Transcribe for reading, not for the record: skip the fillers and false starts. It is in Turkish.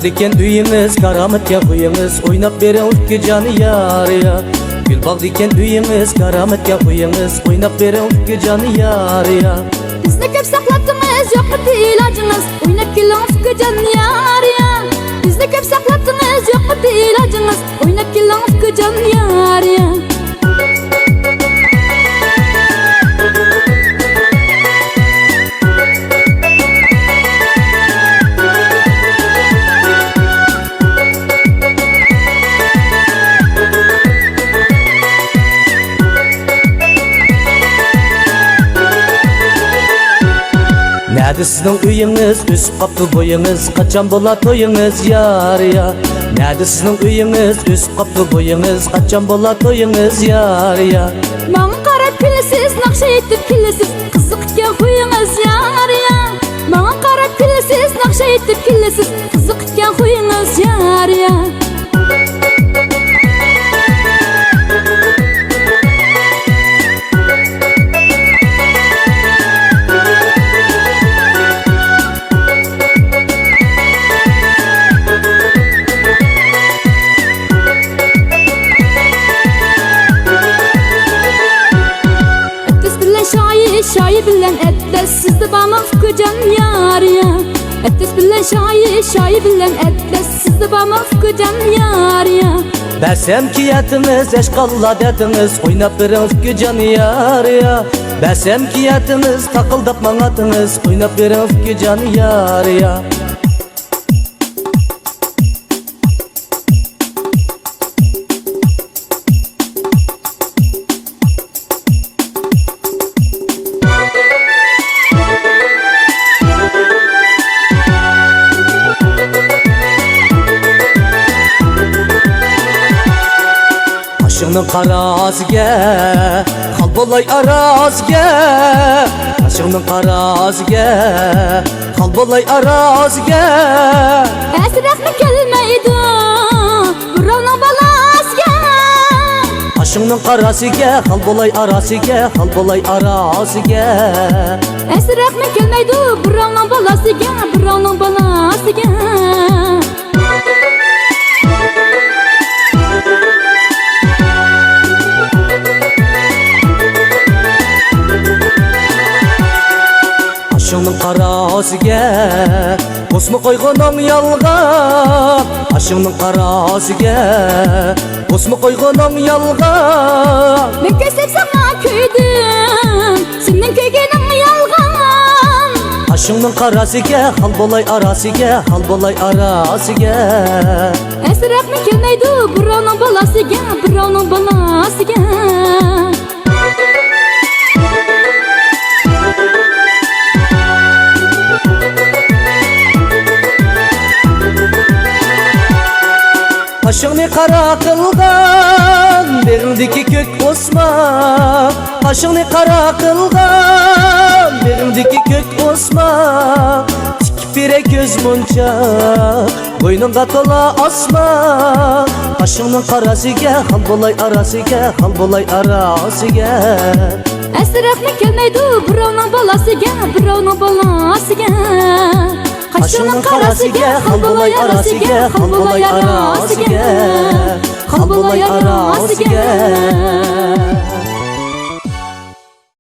Gülbağ diken düğümüz, karametken kuyumuz, oynap beren ufki canı yar ya. Gülbağ diken düğümüz, karametken kuyumuz, oynap beren ufki canı yar ya. Bizni köp saklattınız, yok mu ilacınız, oynap kelin ufki canı yar ya. Bizni köp saklattınız, yok mu ilacınız, oynap kelin ufki canı yar ya. Nerede sizin uyunuz, üst kapı boyunuz, kaçan bola toyunuz yar ya. Nerede sizin uyunuz, üst kapı boyunuz, kaçan bola toyunuz yar ya. Bana qarab kelesiz, naqsha etib kelesiz, qiziqitgan huyingiz yar ya. Bana qarab kelesiz, naqsha etib kelesiz, qiziqitgan huyingiz yar ya. Şayi bilen etles, sizde bana ufku can yar ya. Etles bilen şayi bilen etles, sizde bana ufku can yar ya. Bersem ki yetimiz, eşkalla detimiz, oynap beren ufki canı yar ya. Bersem ki yetimiz, takıldap manatınız, oynap beren ufki canı yar ya. Aşığının qarasıga, qal bolay arasıga. Aşığının qarasıga, qal bolay arasıga. Əsrəxmi kelməydi, buranın balasıga. Aşığının qarasıga, qal bolay arasıga, qal bolay arasıga. Əsrəxmi kelməydi, buranın balasıga, buranın balasıga. Aşığının qarasıga, osmu qoyğunun yalğan. Aşığının qarasıga, osmu qoyğunun yalğan. Men kösep sana köydüm, senin köygünün yalğan. Aşığının qarasıga, qal bolay arasıga, qal bolay arasıga. Əsrəxmi kelməydi, buranın balasıga, buranın balasıga. Aşığını qara qılğan, beğindiki kök osma. Aşığını qara qılğan, beğindiki kök osma. Tikip bire göz munca, boynunga tola asma. Aşığının qarasıga, qal bolay arasıga, qal bolay arasıga. Əsrəxmi kelməydi, buranın balasıga, buranın balasıga. Aşığının qarasıga, qal bolay arasıga, qal bolay arasıga, qal bolay arasıga.